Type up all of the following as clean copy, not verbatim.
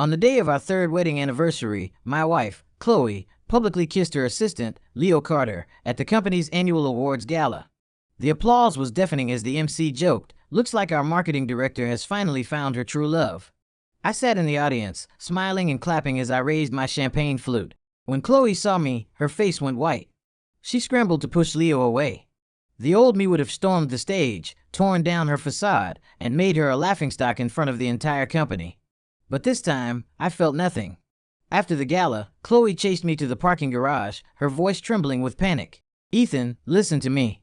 On the day of our third wedding anniversary, my wife, Chloe, publicly kissed her assistant, Leo Carter, at the company's annual awards gala. The applause was deafening as the MC joked, "Looks like our marketing director has finally found her true love." I sat in the audience, smiling and clapping as I raised my champagne flute. When Chloe saw me, her face went white. She scrambled to push Leo away. The old me would have stormed the stage, torn down her facade, and made her a laughingstock in front of the entire company. But this time, I felt nothing. After the gala, Chloe chased me to the parking garage, her voice trembling with panic. "Ethan, listen to me.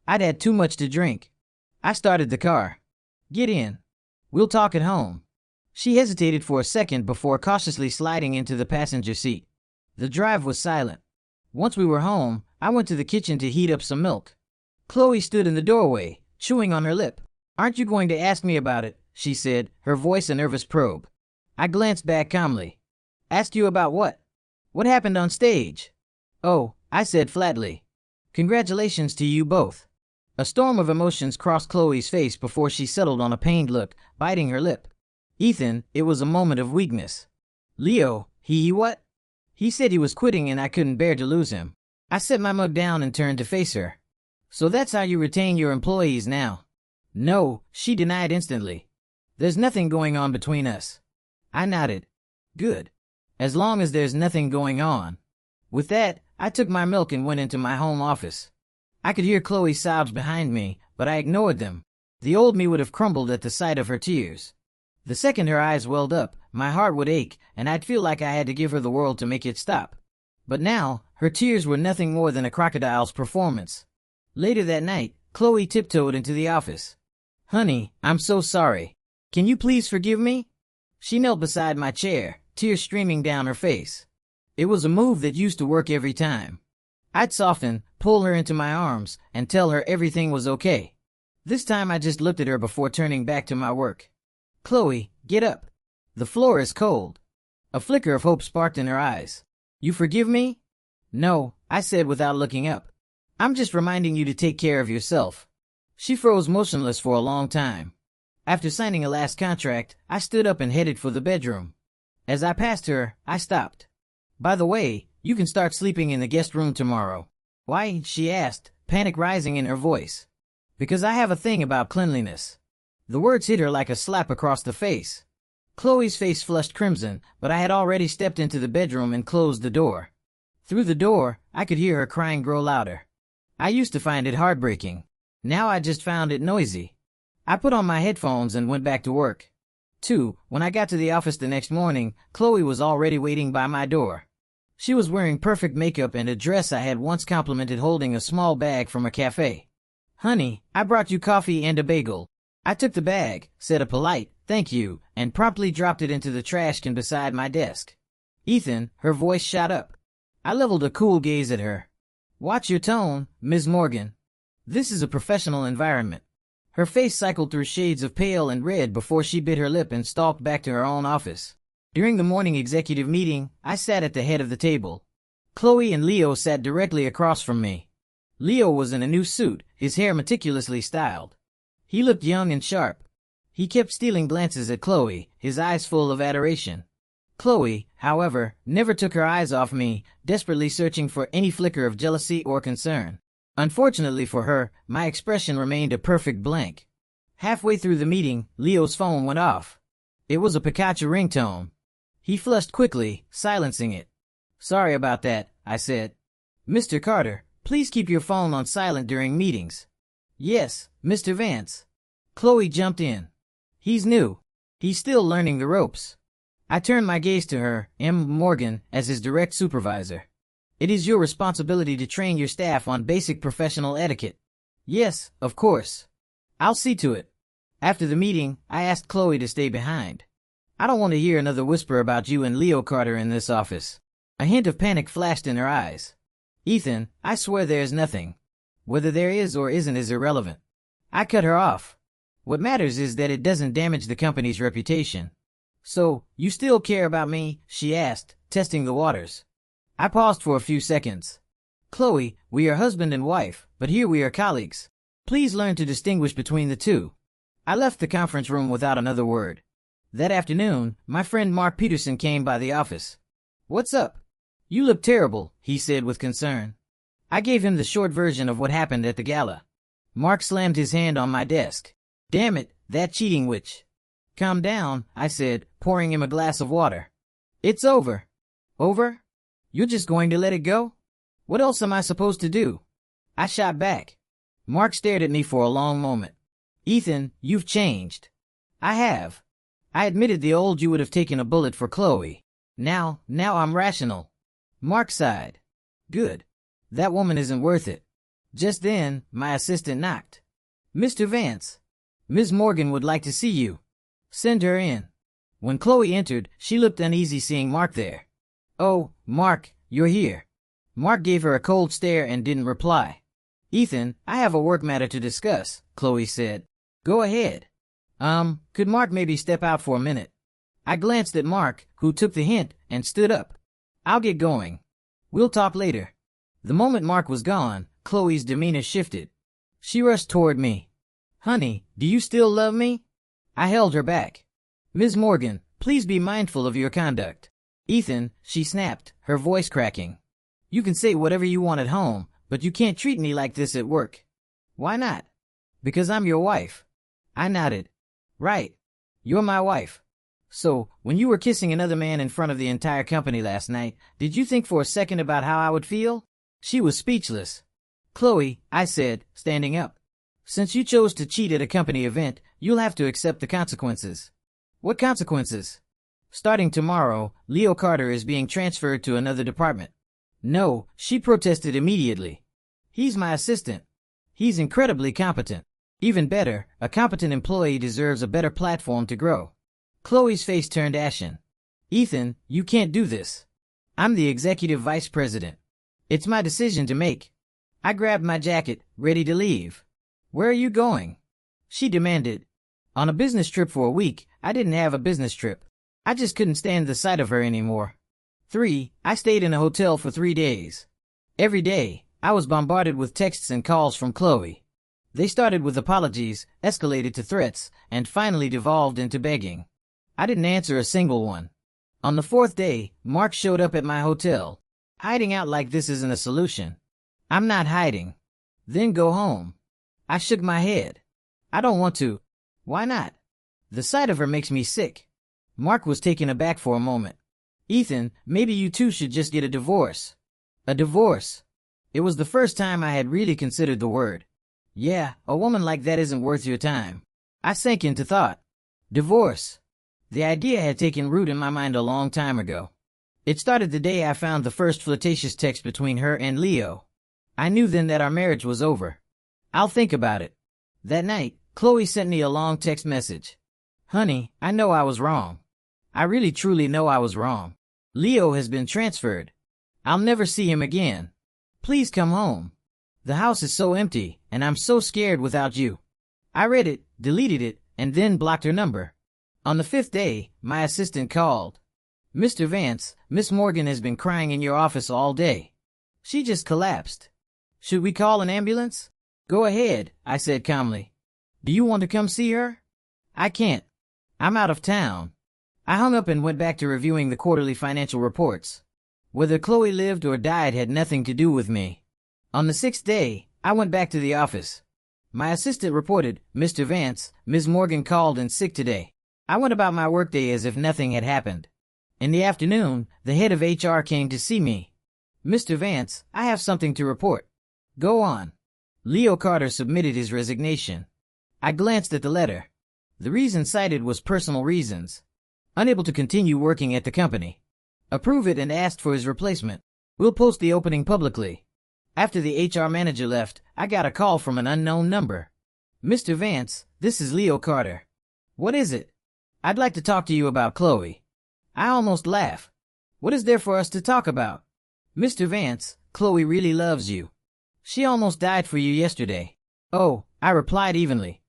I'd had too much to drink." I started the car. "Get in. We'll talk at home." She hesitated for a second before cautiously sliding into the passenger seat. The drive was silent. Once we were home, I went to the kitchen to heat up some milk. Chloe stood in the doorway, chewing on her lip. "Aren't you going to ask me about it?" she said, her voice a nervous probe. I glanced back calmly. "Asked you about what? What happened on stage?" "Oh," I said flatly. "Congratulations to you both." A storm of emotions crossed Chloe's face before she settled on a pained look, biting her lip. "Ethan, it was a moment of weakness." "Leo, he what?" "He said he was quitting and I couldn't bear to lose him." I set my mug down and turned to face her. "So that's how you retain your employees now?" "No," she denied instantly. "There's nothing going on between us." I nodded. "Good. As long as there's nothing going on." With that, I took my milk and went into my home office. I could hear Chloe's sobs behind me, but I ignored them. The old me would have crumbled at the sight of her tears. The second her eyes welled up, my heart would ache, and I'd feel like I had to give her the world to make it stop. But now, her tears were nothing more than a crocodile's performance. Later that night, Chloe tiptoed into the office. "Honey, I'm so sorry. Can you please forgive me?" She knelt beside my chair, tears streaming down her face. It was a move that used to work every time. I'd soften, pull her into my arms, and tell her everything was okay. This time I just looked at her before turning back to my work. "Chloe, get up. The floor is cold." A flicker of hope sparked in her eyes. "You forgive me?" "No," I said without looking up. "I'm just reminding you to take care of yourself." She froze motionless for a long time. After signing a last contract, I stood up and headed for the bedroom. As I passed her, I stopped. "By the way, you can start sleeping in the guest room tomorrow." "Why?" she asked, panic rising in her voice. "Because I have a thing about cleanliness." The words hit her like a slap across the face. Chloe's face flushed crimson, but I had already stepped into the bedroom and closed the door. Through the door, I could hear her crying grow louder. I used to find it heartbreaking. Now I just found it noisy. I put on my headphones and went back to work. When I got to the office the next morning, Chloe was already waiting by my door. She was wearing perfect makeup and a dress I had once complimented, holding a small bag from a cafe. "Honey, I brought you coffee and a bagel." I took the bag, said a polite, "Thank you," and promptly dropped it into the trash can beside my desk. "Ethan," her voice shot up. I leveled a cool gaze at her. "Watch your tone, Ms. Morgan. This is a professional environment." Her face cycled through shades of pale and red before she bit her lip and stalked back to her own office. During the morning executive meeting, I sat at the head of the table. Chloe and Leo sat directly across from me. Leo was in a new suit, his hair meticulously styled. He looked young and sharp. He kept stealing glances at Chloe, his eyes full of adoration. Chloe, however, never took her eyes off me, desperately searching for any flicker of jealousy or concern. Unfortunately for her, my expression remained a perfect blank. Halfway through the meeting, Leo's phone went off. It was a Pikachu ringtone. He flushed quickly, silencing it. "Sorry about that," I said. "Mr. Carter, please keep your phone on silent during meetings." "Yes, Mr. Vance." Chloe jumped in. "He's new. He's still learning the ropes." I turned my gaze to her, M. Morgan, as his direct supervisor. "It is your responsibility to train your staff on basic professional etiquette." "Yes, of course. I'll see to it." After the meeting, I asked Chloe to stay behind. "I don't want to hear another whisper about you and Leo Carter in this office." A hint of panic flashed in her eyes. "Ethan, I swear there's nothing. Whether there is or isn't is irrelevant." I cut her off. "What matters is that it doesn't damage the company's reputation." "So, you still care about me?" she asked, testing the waters. I paused for a few seconds. "Chloe, we are husband and wife, but here we are colleagues. Please learn to distinguish between the two." I left the conference room without another word. That afternoon, my friend Mark Peterson came by the office. "What's up? You look terrible," he said with concern. I gave him the short version of what happened at the gala. Mark slammed his hand on my desk. "Damn it, that cheating witch." "Calm down," I said, pouring him a glass of water. "It's over." "Over? You're just going to let it go? What else am I supposed to do?" I shot back. Mark stared at me for a long moment. "Ethan, you've changed." "I have. I admitted the old you would have taken a bullet for Chloe. Now I'm rational." Mark sighed. "Good. That woman isn't worth it." Just then, my assistant knocked. "Mr. Vance, Ms. Morgan would like to see you." "Send her in." When Chloe entered, she looked uneasy seeing Mark there. "Oh, Mark, you're here." Mark gave her a cold stare and didn't reply. "Ethan, I have a work matter to discuss," Chloe said. "Go ahead." Could Mark maybe step out for a minute?" I glanced at Mark, who took the hint, and stood up. "I'll get going. We'll talk later." The moment Mark was gone, Chloe's demeanor shifted. She rushed toward me. "Honey, do you still love me?" I held her back. "Ms. Morgan, please be mindful of your conduct." "Ethan," she snapped, her voice cracking. "You can say whatever you want at home, but you can't treat me like this at work." "Why not?" "Because I'm your wife." I nodded. "Right. You're my wife. So, when you were kissing another man in front of the entire company last night, did you think for a second about how I would feel?" She was speechless. "Chloe," I said, standing up. "Since you chose to cheat at a company event, you'll have to accept the consequences." "What consequences?" "Starting tomorrow, Leo Carter is being transferred to another department." "No," she protested immediately. "He's my assistant. He's incredibly competent. Even better, a competent employee deserves a better platform to grow." Chloe's face turned ashen. "Ethan, you can't do this. I'm the executive vice president. It's my decision to make." I grabbed my jacket, ready to leave. "Where are you going?" she demanded. "On a business trip for a week." I didn't have a business trip. I just couldn't stand the sight of her anymore. I stayed in a hotel for 3 days. Every day, I was bombarded with texts and calls from Chloe. They started with apologies, escalated to threats, and finally devolved into begging. I didn't answer a single one. On the 4th day, Mark showed up at my hotel. Hiding out like this isn't a solution. "I'm not hiding." "Then go home." I shook my head. "I don't want to." "Why not?" "The sight of her makes me sick." Mark was taken aback for a moment. "Ethan, maybe you two should just get a divorce." A divorce? It was the first time I had really considered the word. Yeah, a woman like that isn't worth your time. I sank into thought. Divorce. The idea had taken root in my mind a long time ago. It started the day I found the first flirtatious text between her and Leo. I knew then that our marriage was over. "I'll think about it." That night, Chloe sent me a long text message. "Honey, I know I was wrong. I really truly know I was wrong. Leo has been transferred. I'll never see him again. Please come home. The house is so empty, and I'm so scared without you." I read it, deleted it, and then blocked her number. On the 5th day, my assistant called. "Mr. Vance, Miss Morgan has been crying in your office all day. She just collapsed. Should we call an ambulance?" "Go ahead," I said calmly. "Do you want to come see her?" "I can't. I'm out of town." I hung up and went back to reviewing the quarterly financial reports. Whether Chloe lived or died had nothing to do with me. On the 6th day, I went back to the office. My assistant reported, "Mr. Vance, Ms. Morgan called in sick today." I went about my workday as if nothing had happened. In the afternoon, the head of HR came to see me. "Mr. Vance, I have something to report." "Go on." Leo Carter submitted his resignation. I glanced at the letter. The reason cited was personal reasons. Unable to continue working at the company. Approve it and asked for his replacement. We'll post the opening publicly. After the HR manager left, I got a call from an unknown number. "Mr. Vance, this is Leo Carter." "What is it?" "I'd like to talk to you about Chloe." I almost laughed. "What is there for us to talk about?" "Mr. Vance, Chloe really loves you. She almost died for you yesterday." "Oh," I replied evenly.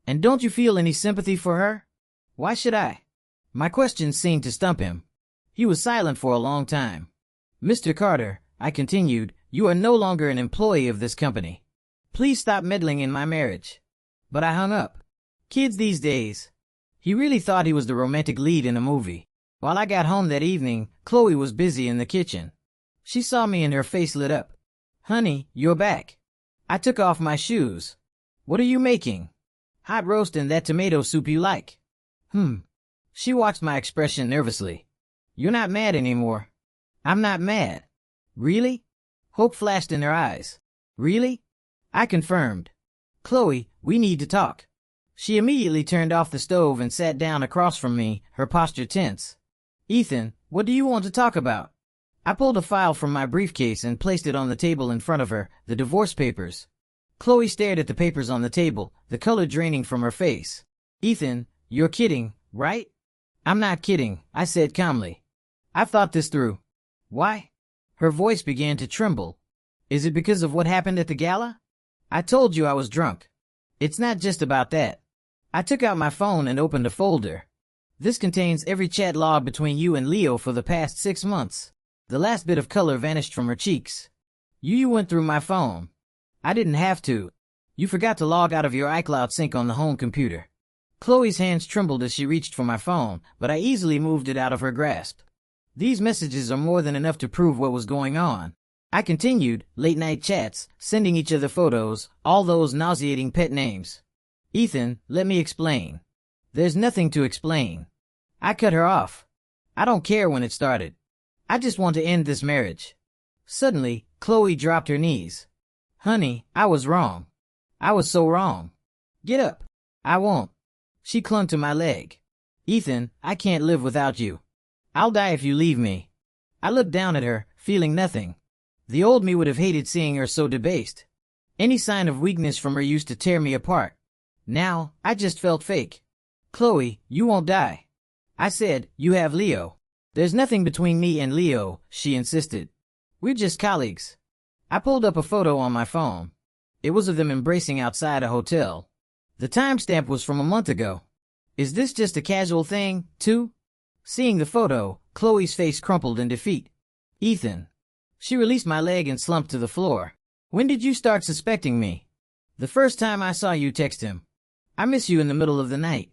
"And don't you feel any sympathy for her?" "Why should I?" My question seemed to stump him. He was silent for a long time. "Mr. Carter," I continued, "you are no longer an employee of this company. Please stop meddling in my marriage." But I hung up. Kids these days. He really thought he was the romantic lead in a movie. While I got home that evening, Chloe was busy in the kitchen. She saw me and her face lit up. "Honey, you're back." I took off my shoes. "What are you making?" "Hot roast and that tomato soup you like." She watched my expression nervously. "You're not mad anymore." "I'm not mad." "Really?" Hope flashed in her eyes. "Really?" I confirmed. "Chloe, we need to talk." She immediately turned off the stove and sat down across from me, her posture tense. "Ethan, what do you want to talk about?" I pulled a file from my briefcase and placed it on the table in front of her, the divorce papers. Chloe stared at the papers on the table, the color draining from her face. "Ethan, you're kidding, right?" "I'm not kidding," I said calmly. "I've thought this through." "Why?" Her voice began to tremble. "Is it because of what happened at the gala?" "I told you I was drunk." "It's not just about that." I took out my phone and opened a folder. "This contains every chat log between you and Leo for the past 6 months. The last bit of color vanished from her cheeks. You went through my phone." "I didn't have to. You forgot to log out of your iCloud sync on the home computer." Chloe's hands trembled as she reached for my phone, but I easily moved it out of her grasp. "These messages are more than enough to prove what was going on." I continued, late-night chats, sending each other photos, all those nauseating pet names. "Ethan, let me explain." "There's nothing to explain." I cut her off. "I don't care when it started. I just want to end this marriage." Suddenly, Chloe dropped her knees. "Honey, I was wrong. I was so wrong. Get up." "I won't." She clung to my leg. "Ethan, I can't live without you. I'll die if you leave me." I looked down at her, feeling nothing. The old me would have hated seeing her so debased. Any sign of weakness from her used to tear me apart. Now, I just felt fake. "Chloe, you won't die." I said, "You have Leo." "There's nothing between me and Leo," she insisted. "We're just colleagues." I pulled up a photo on my phone. It was of them embracing outside a hotel. The timestamp was from a month ago. "Is this just a casual thing, too?" Seeing the photo, Chloe's face crumpled in defeat. "Ethan." She released my leg and slumped to the floor. "When did you start suspecting me?" "The first time I saw you text him. I miss you in the middle of the night."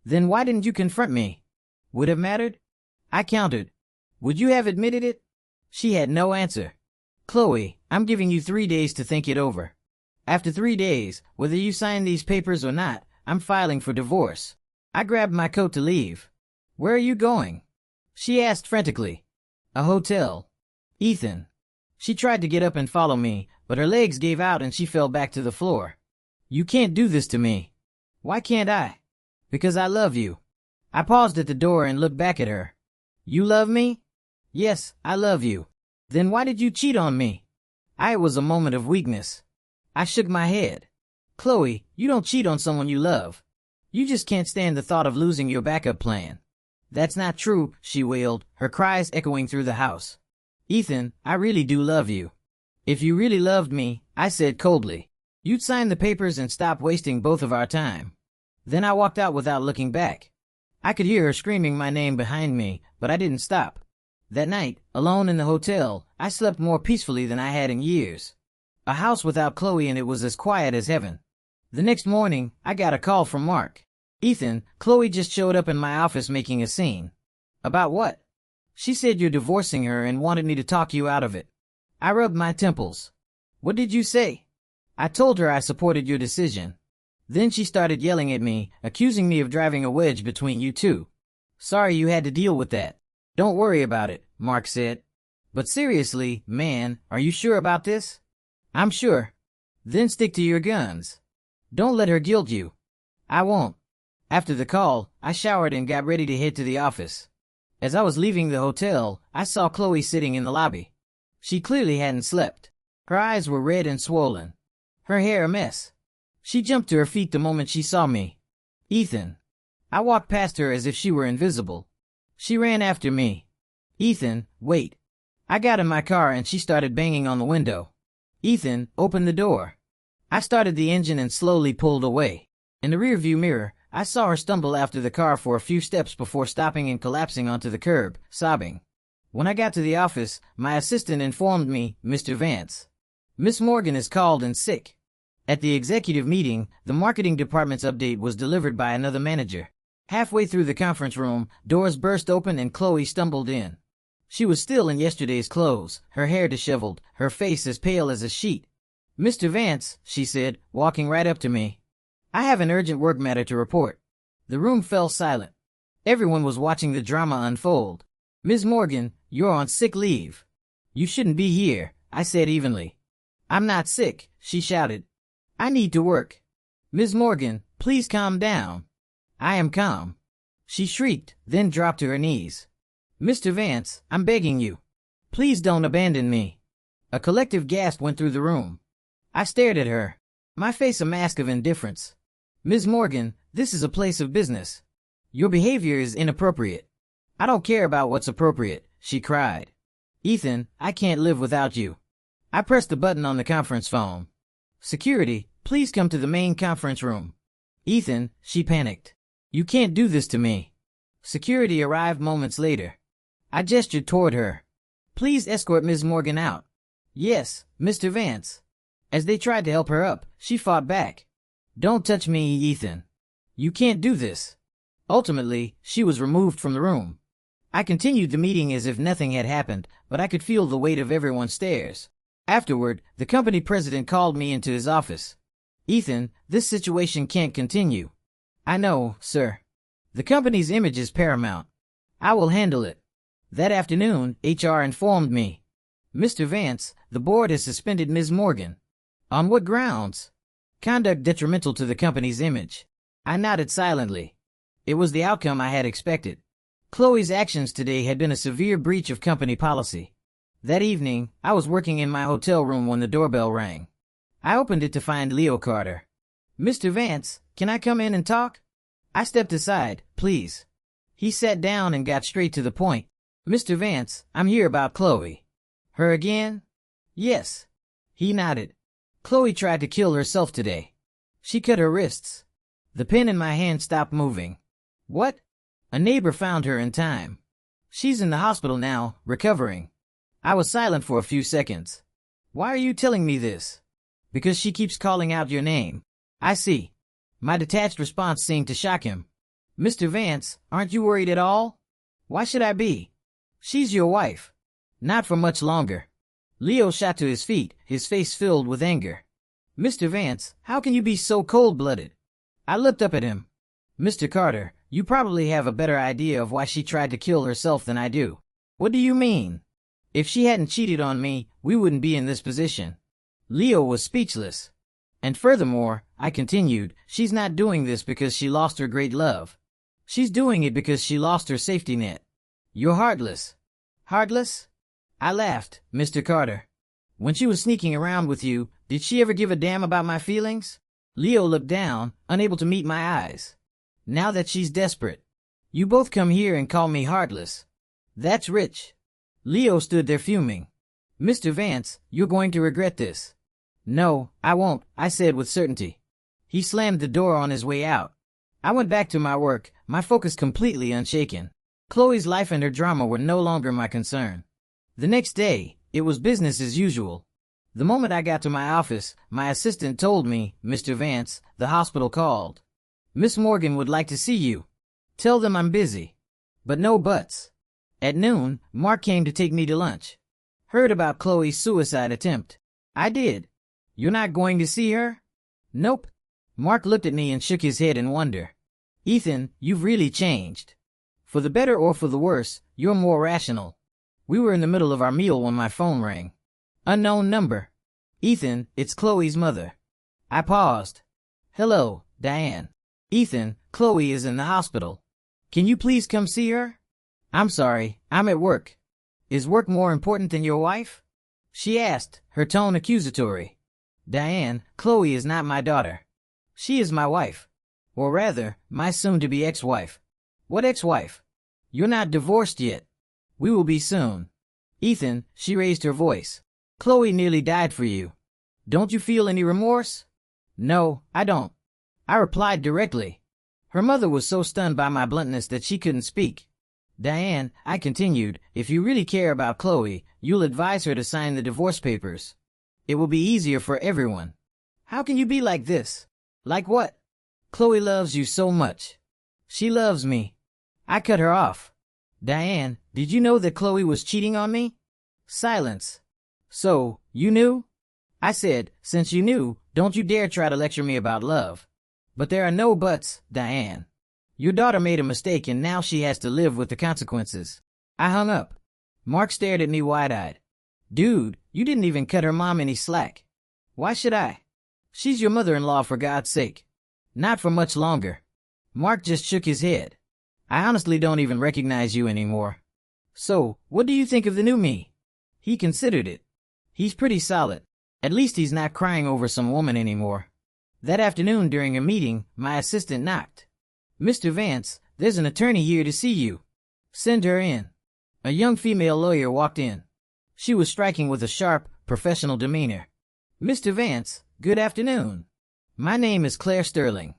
"Then why didn't you confront me?" "Would have mattered?" I countered. "Would you have admitted it?" She had no answer. "Chloe, I'm giving you 3 days to think it over. After 3 days, whether you sign these papers or not, I'm filing for divorce." I grabbed my coat to leave. "Where are you going?" she asked frantically. "A hotel." "Ethan." She tried to get up and follow me, but her legs gave out and she fell back to the floor. "You can't do this to me." "Why can't I?" "Because I love you." I paused at the door and looked back at her. "You love me?" "Yes, I love you." "Then why did you cheat on me?" It was a moment of weakness. I shook my head. "Chloe, you don't cheat on someone you love. You just can't stand the thought of losing your backup plan." "That's not true," she wailed, her cries echoing through the house. "Ethan, I really do love you." "If you really loved me," I said coldly, "you'd sign the papers and stop wasting both of our time." Then I walked out without looking back. I could hear her screaming my name behind me, but I didn't stop. That night, alone in the hotel, I slept more peacefully than I had in years. A house without Chloe and it was as quiet as heaven. The next morning, I got a call from Mark. "Ethan, Chloe just showed up in my office making a scene." "About what?" "She said you're divorcing her and wanted me to talk you out of it." I rubbed my temples. "What did you say?" "I told her I supported your decision." Then she started yelling at me, accusing me of driving a wedge between you two. "Sorry you had to deal with that." "Don't worry about it," Mark said. "But seriously, man, are you sure about this?" "I'm sure." "Then stick to your guns. Don't let her guilt you." "I won't." After the call, I showered and got ready to head to the office. As I was leaving the hotel, I saw Chloe sitting in the lobby. She clearly hadn't slept. Her eyes were red and swollen. Her hair a mess. She jumped to her feet the moment she saw me. "Ethan." I walked past her as if she were invisible. She ran after me. "Ethan, wait." I got in my car and she started banging on the window. "Ethan, open the door." I started the engine and slowly pulled away. In the rearview mirror, I saw her stumble after the car for a few steps before stopping and collapsing onto the curb, sobbing. When I got to the office, my assistant informed me, "Mr. Vance, Miss Morgan is called in sick." At the executive meeting, the marketing department's update was delivered by another manager. Halfway through the conference room, doors burst open and Chloe stumbled in. She was still in yesterday's clothes, her hair disheveled, her face as pale as a sheet. "Mr. Vance," she said, walking right up to me. "I have an urgent work matter to report." The room fell silent. Everyone was watching the drama unfold. "Ms. Morgan, you're on sick leave." "You shouldn't be here," I said evenly. "I'm not sick," she shouted. "I need to work." "Ms. Morgan, please calm down." "I am calm," she shrieked, then dropped to her knees. "Mr. Vance, I'm begging you. Please don't abandon me." A collective gasp went through the room. I stared at her, my face a mask of indifference. "Ms. Morgan, this is a place of business. Your behavior is inappropriate." "I don't care about what's appropriate," she cried. "Ethan, I can't live without you." I pressed the button on the conference phone. "Security, please come to the main conference room." "Ethan," she panicked. "You can't do this to me." Security arrived moments later. I gestured toward her. "Please escort Ms. Morgan out." "Yes, Mr. Vance." As they tried to help her up, she fought back. "Don't touch me, Ethan. You can't do this." Ultimately, she was removed from the room. I continued the meeting as if nothing had happened, but I could feel the weight of everyone's stares. Afterward, the company president called me into his office. "Ethan, this situation can't continue." "I know, sir. The company's image is paramount. I will handle it." That afternoon, HR informed me. "Mr. Vance, the board has suspended Ms. Morgan." "On what grounds?" "Conduct detrimental to the company's image." I nodded silently. It was the outcome I had expected. Chloe's actions today had been a severe breach of company policy. That evening, I was working in my hotel room when the doorbell rang. I opened it to find Leo Carter. "Mr. Vance, can I come in and talk?" I stepped aside. "Please." He sat down and got straight to the point. "Mr. Vance, I'm here about Chloe." "Her again?" "Yes." He nodded. "Chloe tried to kill herself today. She cut her wrists." The pen in my hand stopped moving. "What?" "A neighbor found her in time. She's in the hospital now, recovering." I was silent for a few seconds. "Why are you telling me this?" "Because she keeps calling out your name." "I see." My detached response seemed to shock him. "Mr. Vance, aren't you worried at all?" "Why should I be?" "She's your wife." "Not for much longer." Leo shot to his feet, his face filled with anger. "Mr. Vance, how can you be so cold-blooded?" I looked up at him. "Mr. Carter, you probably have a better idea of why she tried to kill herself than I do." "What do you mean?" "If she hadn't cheated on me, we wouldn't be in this position." Leo was speechless. "And furthermore," I continued, "she's not doing this because she lost her great love. She's doing it because she lost her safety net." "You're heartless." "Heartless?" I laughed. "Mr. Carter, when she was sneaking around with you, did she ever give a damn about my feelings?" Leo looked down, unable to meet my eyes. "Now that she's desperate, you both come here and call me heartless. That's rich." Leo stood there fuming. "Mr. Vance, you're going to regret this." "No, I won't," I said with certainty. He slammed the door on his way out. I went back to my work, my focus completely unshaken. Chloe's life and her drama were no longer my concern. The next day, it was business as usual. The moment I got to my office, my assistant told me, "Mr. Vance, the hospital called. Miss Morgan would like to see you. Tell them I'm busy." But no buts. At noon, Mark came to take me to lunch. "Heard about Chloe's suicide attempt." "I did." "You're not going to see her?" "Nope." Mark looked at me and shook his head in wonder. "Ethan, you've really changed. For the better or for the worse, you're more rational." We were in the middle of our meal when my phone rang. Unknown number. "Ethan, it's Chloe's mother." I paused. "Hello, Diane." "Ethan, Chloe is in the hospital. Can you please come see her?" "I'm sorry, I'm at work." "Is work more important than your wife?" she asked, her tone accusatory. "Diane, Chloe is not my daughter. She is my wife. Or rather, my soon-to-be ex-wife." "What ex-wife?" "You're not divorced yet." "We will be soon." "Ethan," she raised her voice, "Chloe nearly died for you. Don't you feel any remorse?" "No, I don't." I replied directly. Her mother was so stunned by my bluntness that she couldn't speak. "Diane," I continued, "if you really care about Chloe, you'll advise her to sign the divorce papers. It will be easier for everyone." "How can you be like this?" "Like what?" "Chloe loves you so much." She loves me. I cut her off. Diane, did you know that Chloe was cheating on me? Silence. So, you knew? I said, since you knew, don't you dare try to lecture me about love. But there are no buts, Diane. Your daughter made a mistake and now she has to live with the consequences. I hung up. Mark stared at me wide-eyed. Dude, you didn't even cut her mom any slack. Why should I? She's your mother-in-law, for God's sake. Not for much longer. Mark just shook his head. I honestly don't even recognize you anymore. So, what do you think of the new me? He considered it. He's pretty solid. At least he's not crying over some woman anymore. That afternoon during a meeting, my assistant knocked. Mr. Vance, there's an attorney here to see you. Send her in. A young female lawyer walked in. She was striking with a sharp, professional demeanor. Mr. Vance, good afternoon. My name is Claire Sterling.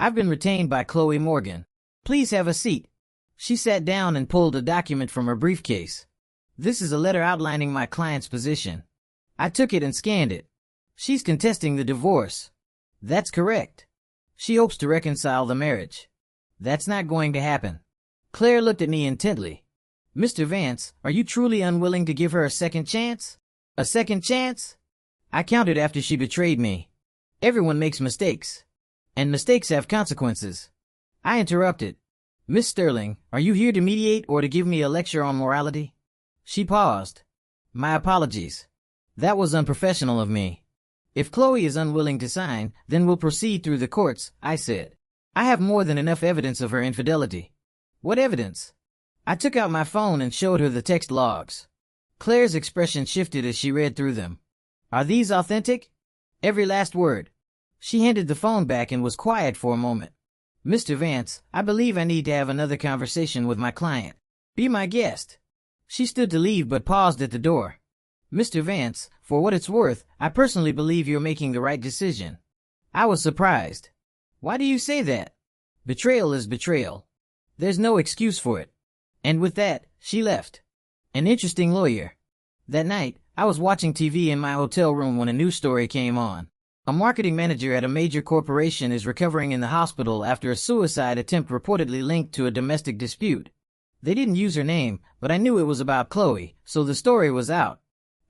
I've been retained by Chloe Morgan. Please have a seat. She sat down and pulled a document from her briefcase. This is a letter outlining my client's position. I took it and scanned it. She's contesting the divorce. That's correct. She hopes to reconcile the marriage. That's not going to happen. Claire looked at me intently. Mr. Vance, are you truly unwilling to give her a second chance? A second chance? I countered after she betrayed me. Everyone makes mistakes. And mistakes have consequences. I interrupted. Miss Sterling, are you here to mediate or to give me a lecture on morality? She paused. My apologies. That was unprofessional of me. If Chloe is unwilling to sign, then we'll proceed through the courts, I said. I have more than enough evidence of her infidelity. What evidence? I took out my phone and showed her the text logs. Claire's expression shifted as she read through them. Are these authentic? Every last word. She handed the phone back and was quiet for a moment. Mr. Vance, I believe I need to have another conversation with my client. Be my guest. She stood to leave but paused at the door. Mr. Vance, for what it's worth, I personally believe you're making the right decision. I was surprised. Why do you say that? Betrayal is betrayal. There's no excuse for it. And with that, she left. An interesting lawyer. That night, I was watching TV in my hotel room when a news story came on. A marketing manager at a major corporation is recovering in the hospital after a suicide attempt reportedly linked to a domestic dispute. They didn't use her name, but I knew it was about Chloe, so the story was out.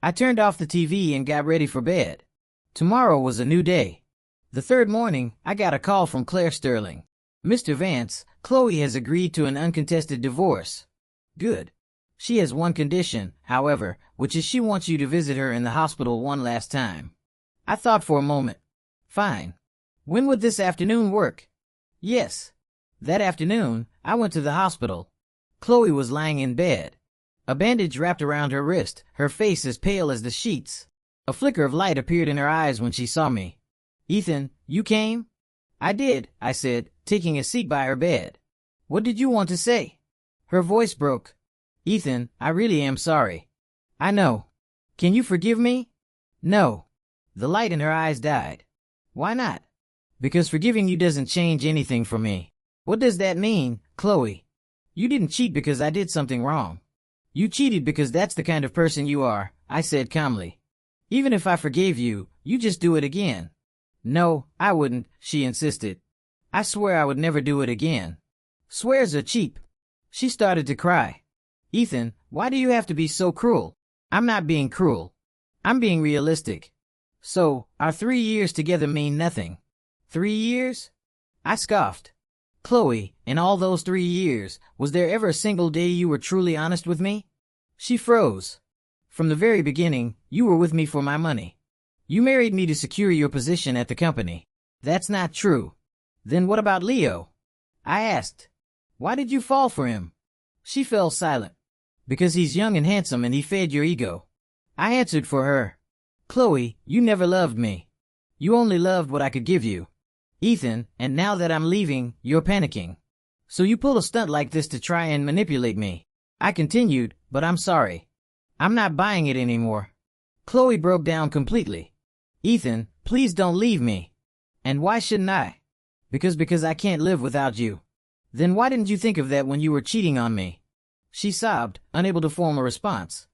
I turned off the TV and got ready for bed. Tomorrow was a new day. The third morning, I got a call from Claire Sterling. Mr. Vance, Chloe has agreed to an uncontested divorce. Good. She has one condition, however, which is she wants you to visit her in the hospital one last time. I thought for a moment. Fine. When would this afternoon work? Yes. That afternoon, I went to the hospital. Chloe was lying in bed. A bandage wrapped around her wrist, her face as pale as the sheets. A flicker of light appeared in her eyes when she saw me. Ethan, you came? I did, I said, taking a seat by her bed. What did you want to say? Her voice broke. Ethan, I really am sorry. I know. Can you forgive me? No. The light in her eyes died. Why not? Because forgiving you doesn't change anything for me. What does that mean, Chloe? You didn't cheat because I did something wrong. You cheated because that's the kind of person you are, I said calmly. Even if I forgave you, you just do it again. No, I wouldn't, she insisted. I swear I would never do it again. Swears are cheap. She started to cry. Ethan, why do you have to be so cruel? I'm not being cruel. I'm being realistic. So, our 3 years together mean nothing. 3 years? I scoffed. Chloe, in all those 3 years, was there ever a single day you were truly honest with me? She froze. From the very beginning, you were with me for my money. You married me to secure your position at the company. That's not true. Then what about Leo? I asked. Why did you fall for him? She fell silent. Because he's young and handsome and he fed your ego. I answered for her. Chloe, you never loved me. You only loved what I could give you. Ethan, and now that I'm leaving, you're panicking. So you pull a stunt like this to try and manipulate me. I continued, but I'm sorry. I'm not buying it anymore. Chloe broke down completely. Ethan, please don't leave me. And why shouldn't I? Because I can't live without you. Then why didn't you think of that when you were cheating on me? She sobbed, unable to form a response.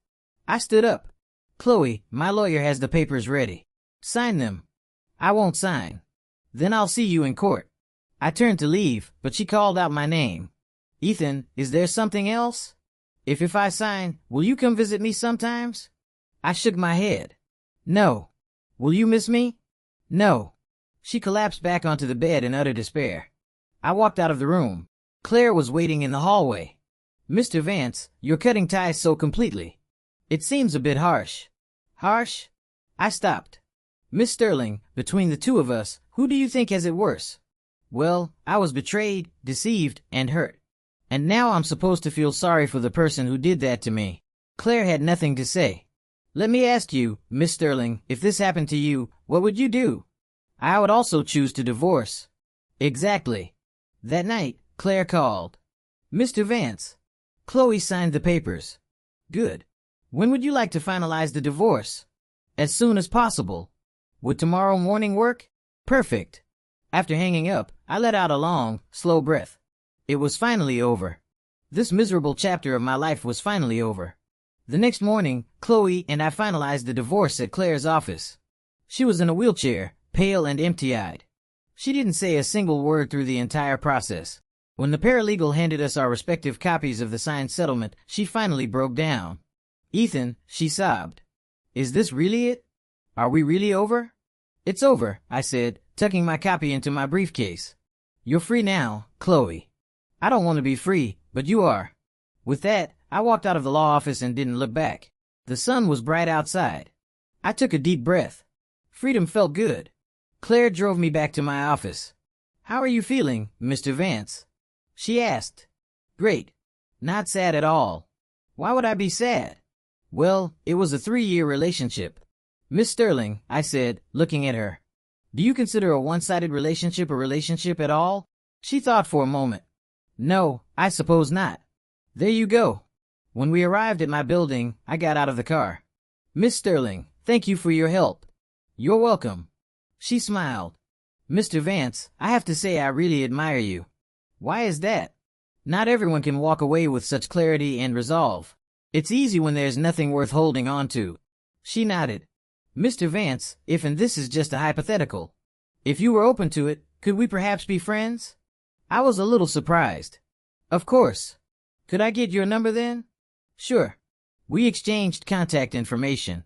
I stood up. Chloe, my lawyer has the papers ready. Sign them. I won't sign. Then I'll see you in court. I turned to leave, but she called out my name. Ethan, is there something else? If I sign, will you come visit me sometimes? I shook my head. No. Will you miss me? No. She collapsed back onto the bed in utter despair. I walked out of the room. Claire was waiting in the hallway. Mr. Vance, you're cutting ties so completely. It seems a bit harsh. Harsh? I stopped. Miss Sterling, between the two of us, who do you think has it worse? Well, I was betrayed, deceived, and hurt. And now I'm supposed to feel sorry for the person who did that to me. Claire had nothing to say. Let me ask you, Miss Sterling, if this happened to you, what would you do? I would also choose to divorce. Exactly. That night, Claire called. Mr. Vance. Chloe signed the papers. Good. When would you like to finalize the divorce? As soon as possible. Would tomorrow morning work? Perfect. After hanging up, I let out a long, slow breath. It was finally over. This miserable chapter of my life was finally over. The next morning, Chloe and I finalized the divorce at Claire's office. She was in a wheelchair, pale and empty-eyed. She didn't say a single word through the entire process. When the paralegal handed us our respective copies of the signed settlement, she finally broke down. Ethan, she sobbed. Is this really it? Are we really over? It's over, I said, tucking my copy into my briefcase. You're free now, Chloe. I don't want to be free, but you are. With that, I walked out of the law office and didn't look back. The sun was bright outside. I took a deep breath. Freedom felt good. Claire drove me back to my office. How are you feeling, Mr. Vance? She asked. Great. Not sad at all. Why would I be sad? Well, it was a 3-year relationship. Miss Sterling, I said, looking at her. Do you consider a one-sided relationship a relationship at all? She thought for a moment. No, I suppose not. There you go. When we arrived at my building, I got out of the car. Miss Sterling, thank you for your help. You're welcome. She smiled. Mr. Vance, I have to say I really admire you. Why is that? Not everyone can walk away with such clarity and resolve. It's easy when there's nothing worth holding on to. She nodded. Mr. Vance, and this is just a hypothetical. If you were open to it, could we perhaps be friends? I was a little surprised. Of course. Could I get your number then? Sure. We exchanged contact information.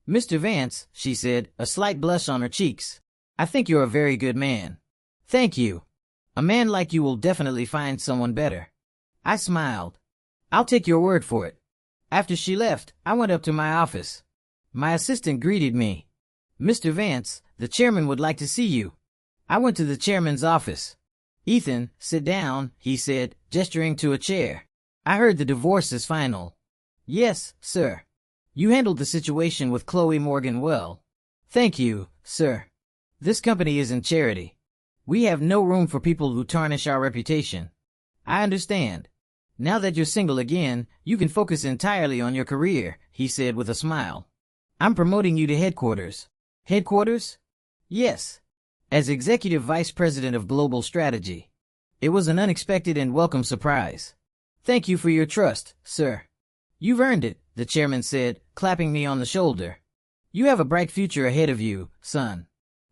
Mr. Vance, she said, a slight blush on her cheeks. I think you're a very good man. Thank you. A man like you will definitely find someone better. I smiled. I'll take your word for it. After she left, I went up to my office. My assistant greeted me. Mr. Vance, the chairman would like to see you. I went to the chairman's office. Ethan, sit down, he said, gesturing to a chair. I heard the divorce is final. Yes, sir. You handled the situation with Chloe Morgan well. Thank you, sir. This company isn't charity. We have no room for people who tarnish our reputation. I understand. Now that you're single again, you can focus entirely on your career, he said with a smile. I'm promoting you to headquarters. Headquarters? Yes. As Executive Vice President of Global Strategy. It was an unexpected and welcome surprise. Thank you for your trust, sir. You've earned it, the chairman said, clapping me on the shoulder. You have a bright future ahead of you, son.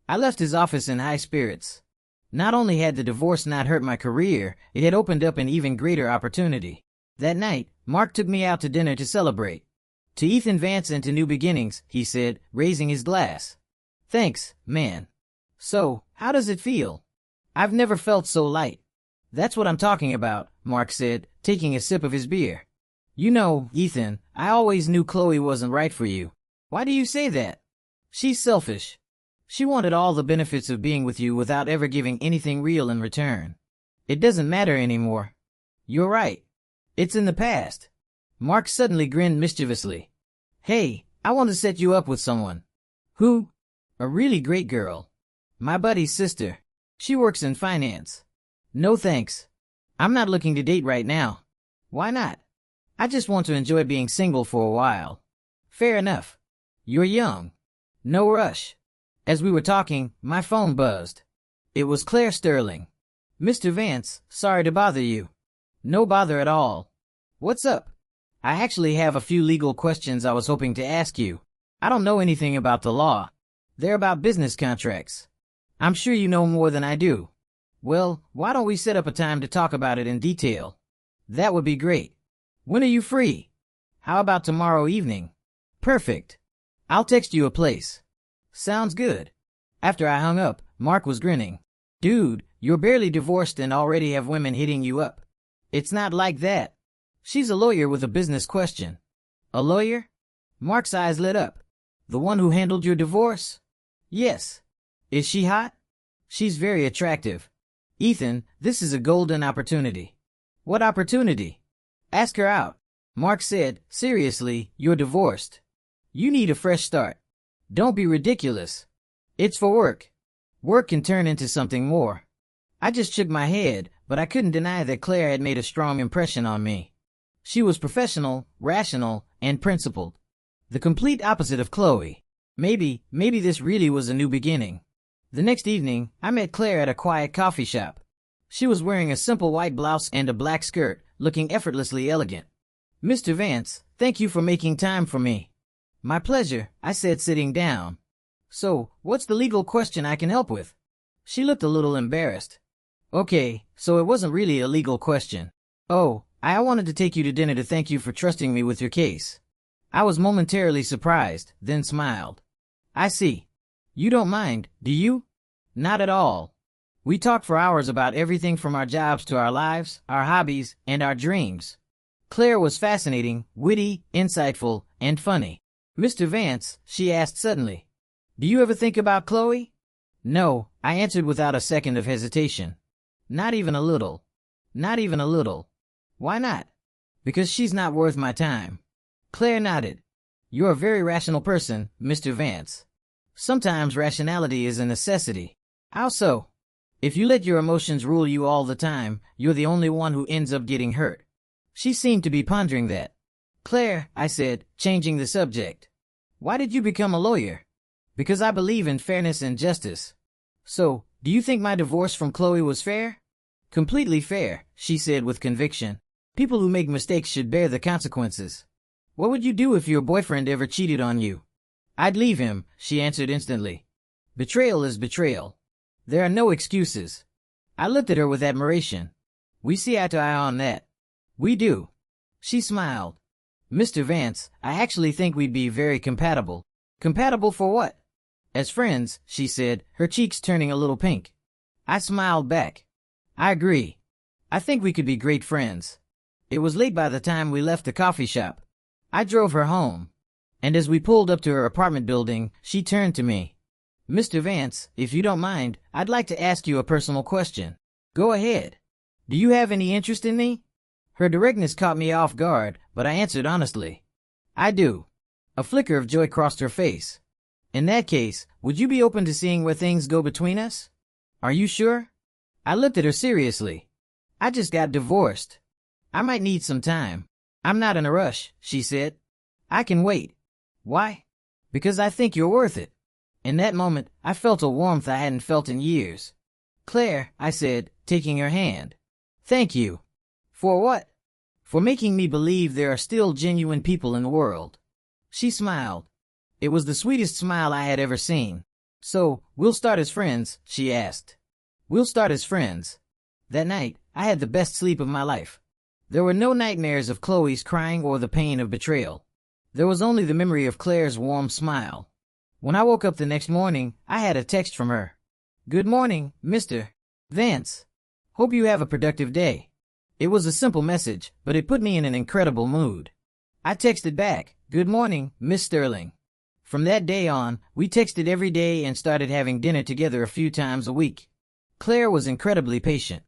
I left his office in high spirits. Not only had the divorce not hurt my career, it had opened up an even greater opportunity. That night, Mark took me out to dinner to celebrate. To Ethan Vance and to new beginnings, he said, raising his glass. Thanks, man. So, how does it feel? I've never felt so light. That's what I'm talking about, Mark said, taking a sip of his beer. You know, Ethan, I always knew Chloe wasn't right for you. Why do you say that? She's selfish. She wanted all the benefits of being with you without ever giving anything real in return. It doesn't matter anymore. You're right. It's in the past. Mark suddenly grinned mischievously. Hey, I want to set you up with someone. Who? A really great girl. My buddy's sister. She works in finance. No thanks. I'm not looking to date right now. Why not? I just want to enjoy being single for a while. Fair enough. You're young. No rush. As we were talking, my phone buzzed. It was Claire Sterling. Mr. Vance, sorry to bother you. No bother at all. What's up? I actually have a few legal questions I was hoping to ask you. I don't know anything about the law. They're about business contracts. I'm sure you know more than I do. Well, why don't we set up a time to talk about it in detail? That would be great. When are you free? How about tomorrow evening? Perfect. I'll text you a place. Sounds good. After I hung up, Mark was grinning. Dude, you're barely divorced and already have women hitting you up. It's not like that. She's a lawyer with a business question. A lawyer? Mark's eyes lit up. The one who handled your divorce? Yes. Is she hot? She's very attractive. Ethan, this is a golden opportunity. What opportunity? Ask her out. Mark said, seriously, you're divorced. You need a fresh start. Don't be ridiculous. It's for work. Work can turn into something more. I just shook my head, but I couldn't deny that Claire had made a strong impression on me. She was professional, rational, and principled. The complete opposite of Chloe. Maybe this really was a new beginning. The next evening, I met Claire at a quiet coffee shop. She was wearing a simple white blouse and a black skirt, looking effortlessly elegant. Mr. Vance, thank you for making time for me. My pleasure, I said, sitting down. So, what's the legal question I can help with? She looked a little embarrassed. Okay, so it wasn't really a legal question. Oh, I wanted to take you to dinner to thank you for trusting me with your case. I was momentarily surprised, then smiled. I see. You don't mind, do you? Not at all. We talked for hours about everything from our jobs to our lives, our hobbies, and our dreams. Claire was fascinating, witty, insightful, and funny. Mr. Vance, she asked suddenly, do you ever think about Chloe? No, I answered without a second of hesitation. Not even a little. Not even a little. Why not? Because she's not worth my time. Claire nodded. You're a very rational person, Mr. Vance. Sometimes rationality is a necessity. How so? If you let your emotions rule you all the time, you're the only one who ends up getting hurt. She seemed to be pondering that. Claire, I said, changing the subject. Why did you become a lawyer? Because I believe in fairness and justice. So, do you think my divorce from Chloe was fair? Completely fair, she said with conviction. People who make mistakes should bear the consequences. What would you do if your boyfriend ever cheated on you? I'd leave him, she answered instantly. Betrayal is betrayal. There are no excuses. I looked at her with admiration. We see eye to eye on that. We do. She smiled. Mr. Vance, I actually think we'd be very compatible. Compatible for what? As friends, she said, her cheeks turning a little pink. I smiled back. I agree. I think we could be great friends. It was late by the time we left the coffee shop. I drove her home. And as we pulled up to her apartment building, she turned to me. Mr. Vance, if you don't mind, I'd like to ask you a personal question. Go ahead. Do you have any interest in me? Her directness caught me off guard, but I answered honestly. I do. A flicker of joy crossed her face. In that case, would you be open to seeing where things go between us? Are you sure? I looked at her seriously. I just got divorced. I might need some time. I'm not in a rush, she said. I can wait. Why? Because I think you're worth it. In that moment, I felt a warmth I hadn't felt in years. Claire, I said, taking her hand. Thank you. For what? For making me believe there are still genuine people in the world. She smiled. It was the sweetest smile I had ever seen. So, we'll start as friends, she asked. We'll start as friends. That night, I had the best sleep of my life. There were no nightmares of Chloe's crying or the pain of betrayal. There was only the memory of Claire's warm smile. When I woke up the next morning, I had a text from her. Good morning, Mr. Vance. Hope you have a productive day. It was a simple message, but it put me in an incredible mood. I texted back, good morning, Miss Sterling. From that day on, we texted every day and started having dinner together a few times a week. Claire was incredibly patient.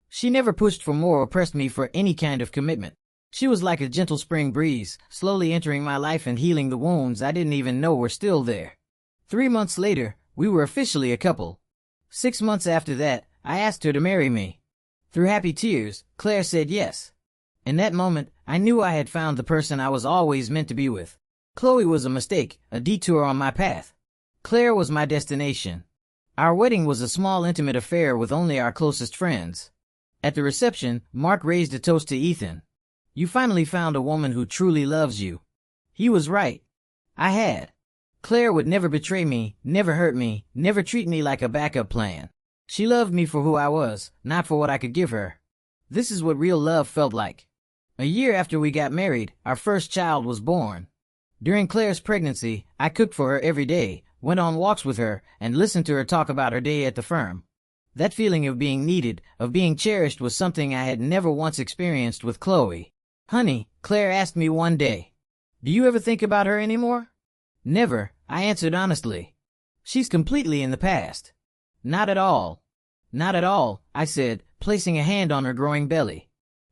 She never pushed for more or pressed me for any kind of commitment. She was like a gentle spring breeze, slowly entering my life and healing the wounds I didn't even know were still there. 3 months later, we were officially a couple. 6 months after that, I asked her to marry me. Through happy tears, Claire said yes. In that moment, I knew I had found the person I was always meant to be with. Chloe was a mistake, a detour on my path. Claire was my destination. Our wedding was a small intimate affair with only our closest friends. At the reception, Mark raised a toast to Ethan. You finally found a woman who truly loves you. He was right. I had. Claire would never betray me, never hurt me, never treat me like a backup plan. She loved me for who I was, not for what I could give her. This is what real love felt like. A year after we got married, our first child was born. During Claire's pregnancy, I cooked for her every day, went on walks with her, and listened to her talk about her day at the firm. That feeling of being needed, of being cherished, was something I had never once experienced with Chloe. "Honey," Claire asked me one day, "do you ever think about her anymore?" "Never," I answered honestly. "She's completely in the past." "Not at all." "Not at all," I said, placing a hand on her growing belly.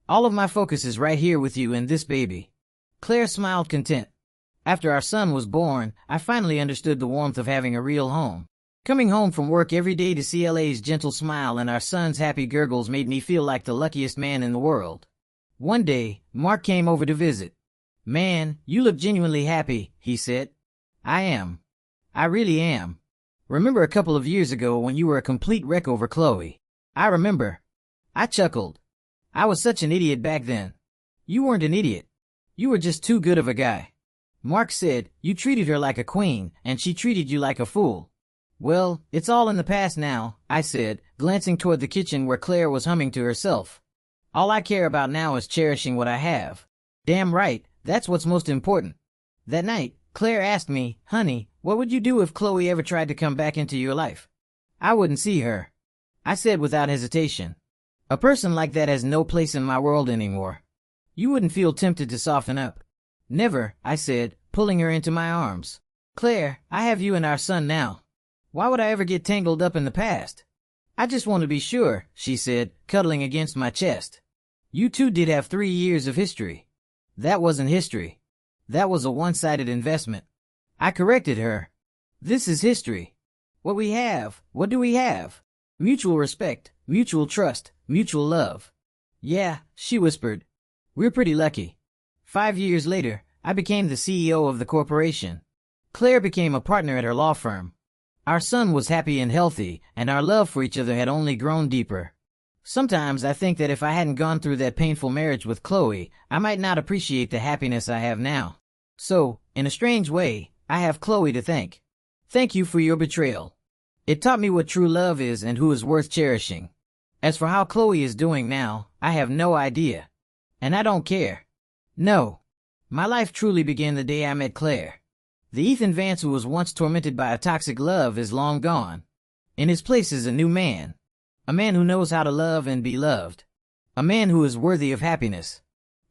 "All of my focus is right here with you and this baby." Claire smiled content. After our son was born, I finally understood the warmth of having a real home. Coming home from work every day to see LA's gentle smile and our son's happy gurgles made me feel like the luckiest man in the world. One day, Mark came over to visit. "Man, you look genuinely happy," he said. "I am. I really am. Remember a couple of years ago when you were a complete wreck over Chloe?" "I remember." I chuckled. "I was such an idiot back then." "You weren't an idiot. You were just too good of a guy." Mark said, "You treated her like a queen, and she treated you like a fool." "Well, it's all in the past now," I said, glancing toward the kitchen where Claire was humming to herself. "All I care about now is cherishing what I have." "Damn right, that's what's most important." That night, Claire asked me, "Honey, what would you do if Chloe ever tried to come back into your life?" "I wouldn't see her," I said without hesitation. "A person like that has no place in my world anymore." "You wouldn't feel tempted to soften up?" "Never," I said, pulling her into my arms. "Claire, I have you and our son now. Why would I ever get tangled up in the past?" "I just want to be sure," she said, cuddling against my chest. "You two did have 3 years of history." "That wasn't history. That was a one-sided investment." I corrected her. "This is history. What we have, what do we have? Mutual respect, mutual trust, mutual love." "Yeah," she whispered. "We're pretty lucky." 5 years later, I became the CEO of the corporation. Claire became a partner at her law firm. Our son was happy and healthy, and our love for each other had only grown deeper. Sometimes I think that if I hadn't gone through that painful marriage with Chloe, I might not appreciate the happiness I have now. So, in a strange way, I have Chloe to thank. Thank you for your betrayal. It taught me what true love is and who is worth cherishing. As for how Chloe is doing now, I have no idea. And I don't care. No. My life truly began the day I met Claire. The Ethan Vance who was once tormented by a toxic love is long gone. In his place is a new man. A man who knows how to love and be loved. A man who is worthy of happiness.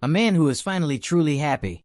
A man who is finally truly happy.